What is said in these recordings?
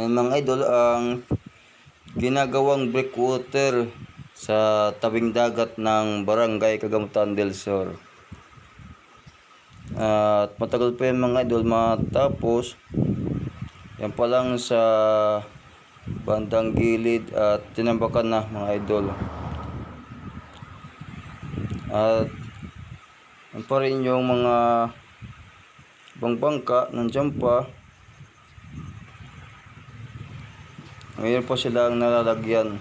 Ayan mga idol, ang ginagawang breakwater sa tabing dagat ng Barangay Kagamutan del Sur. At matagal pa yan mga idol matapos. Yan pa lang sa bandang gilid at tinambakan na mga idol. At yan pa rin yung mga bangka nandiyan pa. Ngayon po silang nalalagyan.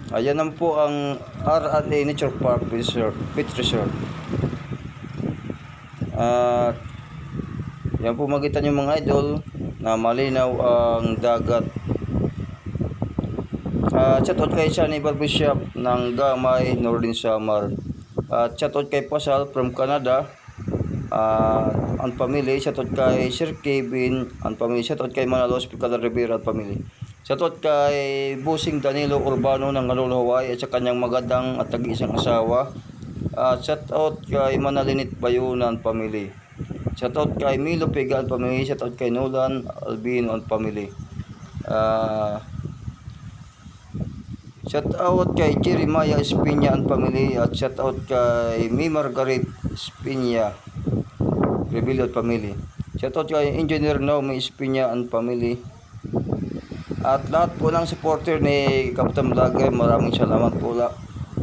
Ayan naman po ang R&A Nature Park Beach Resort. At yan po makita nyo mga idol na malinaw ang dagat. Shoutout kay Sunny Barbershop ng Gamay, Northern Samar. At shoutout kay Pasal from Canada. Ang family, shoutout kay Sir Kevin, ang family, shoutout kay Manalo Hospital Rivera at family. Shoutout kay Busing Danilo Urbano ng Honolulu, Hawaii at sa kanyang magandang at tag-isang asawa. Shoutout kay Manalinit Bayunan family. Shoutout kay Milo Pegan family, shoutout kay Nolan Albino and family. Shoutout kay Jeremiah Espinya and family at shoutout kay Mi Margaret Espinya Rebellion family. Shoutout kay Engineer Naomi Espinya and family. At lahat po ng supporter ni Captain Vlogger, maraming salamat po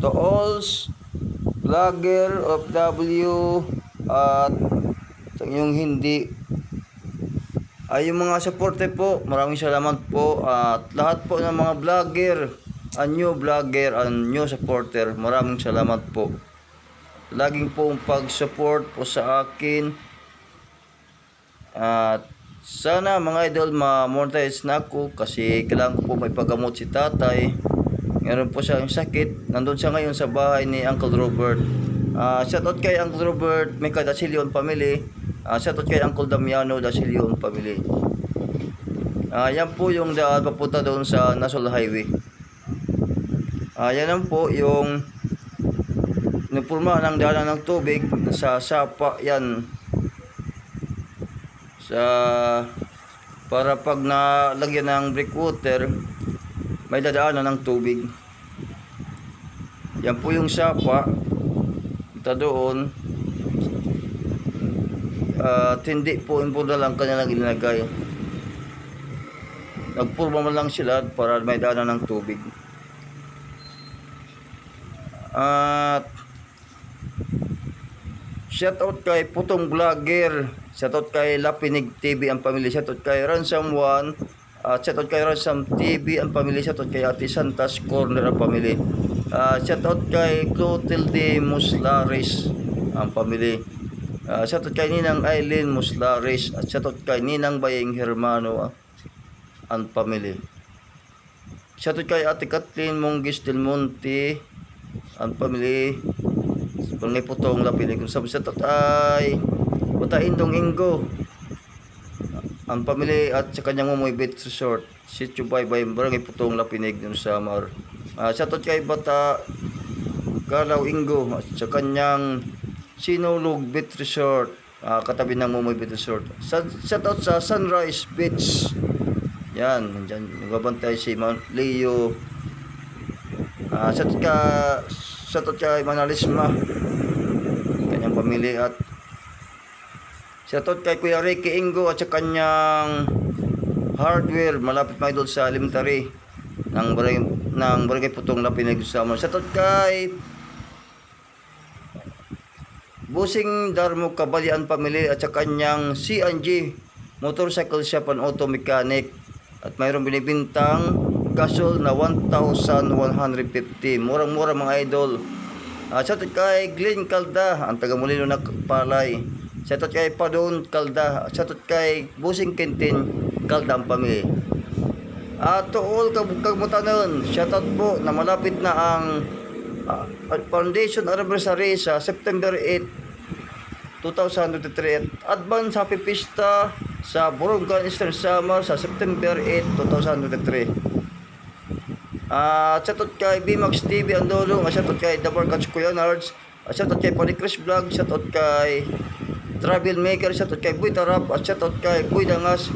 to all vlogger of W at yung hindi ay yung mga supporter po, maraming salamat po. At lahat po ng mga vlogger, new vlogger and new supporter, maraming salamat po. Laging po pag-support po sa akin. At sana mga idol ma-monetize na ako kasi kailangan ko po may paggamot si tatay. Meron po siyang sakit. Nandun siya ngayon sa bahay ni Uncle Robert. Shoutout kay Uncle Robert Mika Dasilio family. Shoutout kay Uncle Damiano Dasilio family. Yan po yung daan papunta doon sa National Highway. Yan po yung napurma ng daanan ng tubig sa sapa yan. Para pag nalagyan ng breakwater may dadaanan ng tubig. Yan po yung sapa ito doon. At hindi po impurma lang kanilang ilinagay, nagpurma man lang sila para may daanan ng tubig. At shoutout kay Putong Vlogger, shoutout kay Lapinig TV ang pamilya, shoutout kay Ransom 1, shoutout kay Ransom TV ang pamilya, shoutout kay Ate Santas Corner ang pamilya, shoutout kay Clotilde Muslares ang pamilya, shoutout kay Ninang Aileen Muslares at shoutout kay Ninang Bayeng Hermano ang pamilya, shoutout kay Ate Kathleen Monggis Del Monte ang pamilya. Barangay Putong Lapinig sa ay Utaindong Ingo ang pamilya at sa kanyang Mumoy Beach Resort, Sitio Baybay, Barangay Putong Lapinig ng Samar. Shoutout kay Bata Galaw Ingo at sa kanyang Sinulog Beach Resort, katabi ng Mumoy Beach Resort. Shoutout sa Sunrise Beach. Yan, nandiyan nagbabantay si Mount Leo. Shoutout kay Manalisma kanyang pamilya at shoutout kay Kuya Ricky Ingo at sa kanyang hardware malapit may doon sa elementary ng Barangay Putong Lapinig sa Samar. Shoutout kay Busing Darmo Kabalian pamilya at sa kanyang C&G Motorcycle Shop and Auto Mechanic at mayroong binibintang gasol na 1,150. Murang-mura mga idol. Shoutout kay Glenn Calda, ang taga Molino na Palay. Shoutout kay Padon Calda. Shoutout kay Busing Quintin Calda ang pamilya. To all Kagmutanon, shoutout po na malapit na ang foundation anniversary sa September 8, 2023 at advance happy pista sa Borongan Eastern Samar sa September 8, 2023. Shoutout kay BMAX TV Andolo, shoutout kay Dabar Katsukuyan Arts, shoutout kay Polycris Vlog, shoutout kay Travel Maker, shoutout kay Boy Tarap, at shoutout kay Boy Dangas,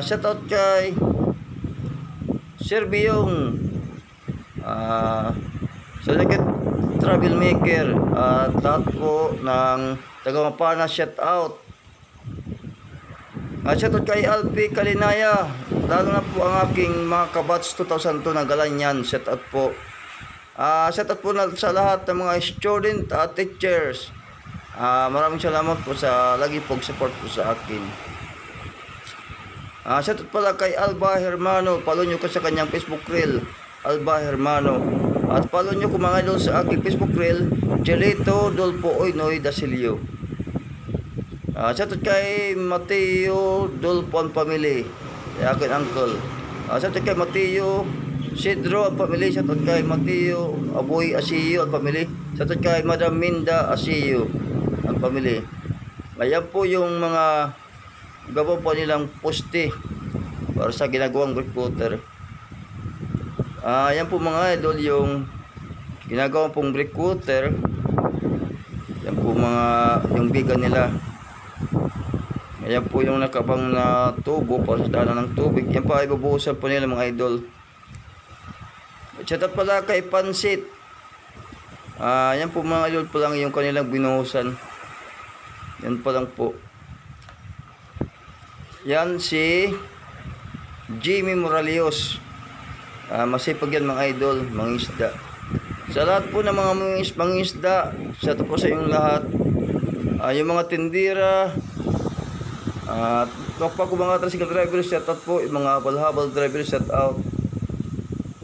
Shoutout kay Sir Biyong, Salagat Travel Maker, at lahat po ng taga Mapana, shoutout. Shoutout kay Alpi Kalinaya, lalo na po ang aking mga kabats 2002 na Galanyan, shoutout po. Shoutout po na sa lahat ng mga student at teachers. Maraming salamat po sa lagi pong support po sa akin. Shoutout pala kay Alba Hermano, follow nyo ko sa kanyang Facebook reel, Alba Hermano. At follow nyo ko mga idol sa aking Facebook reel, Jelito Dolpo Oynoy Dasilio. Shoutout kay Mateo Dolpo ang family, kay akin uncle. Shoutout kay Mateo Sidro ang family, shoutout kay Mateo Aboy Asiyo ang family, shoutout kay Madam Minda Asiyo ang family. Ayan po yung mga gawa po nilang poste para sa ginagawang breakwater. Yan po mga idol yung ginagawang pong breakwater. Yan po mga yung bigan nila. Ayan po yung nakabang na tubo para sa daanan ng tubig. Yan pa ibubuhusan po nila mga idol. Shoutout pala kay Pansit. Yan po mga idol po lang yung kanilang binuhusan. Yan pa lang po. Yan si Jimmy Moralios. Masipag yan mga idol, mga isda. Sa lahat po ng mga isda, sa po sa inyong lahat. Yung mga tindira, kapag ko mga tricycle driver, shout out po. Yung mga habal-habal driver, shout out.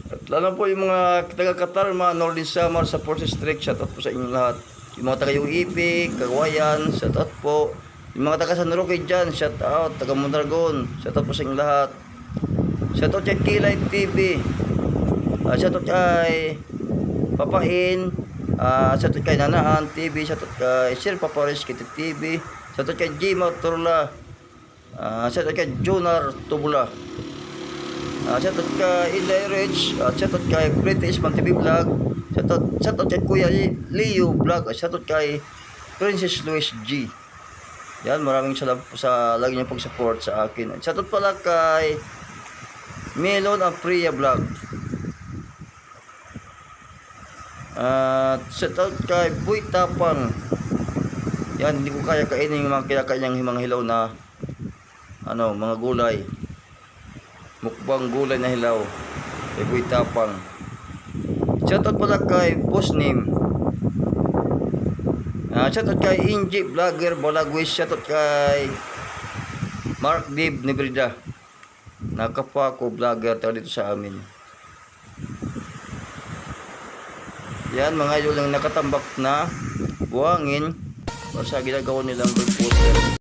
At lalo po yung mga taga-Qatar, mga Northern Samar sa Force District, shout out po sa inyong lahat. Yung mga taga-UEP, Kagawayan, shout out po. Yung mga taga San Roque dyan, shout out. Taga Mondragon, shout out po sa inyong lahat. Shout out kay Kilay TV. Shout out kay Papain. Shout out kay Nanaan TV. Shout out kay Sir Paparis Kitty TV. Shout out kay Jima Turla. Shout out kay Jonar Tubula. Shout out kay Inday Rich. Shout out kay British Man TV Vlog. Shout out kay Kuya Leo Vlog. Shout out kay Princess Louis G. Yan, maraming salamat po sa lagi niyo pag-support sa akin. Shoutout pala kay Melon Apria Vlog. Shoutout kay Boy Tapang. Yan, hindi ko kaya kainin yung mga kinakanyang mga hilaw na mga gulay. Mukbang gulay na hilaw. Kay Boy Tapang. Shoutout pala kay Boss Name. Shoutout kay Inji Vlogger Balagwis. Shoutout kay Mark Dib Nebrida, nakapa ko vlogger tayo dito sa amin. Yan mga idol lang nakatambak na buhangin para sa ginagawa nilang breakwater.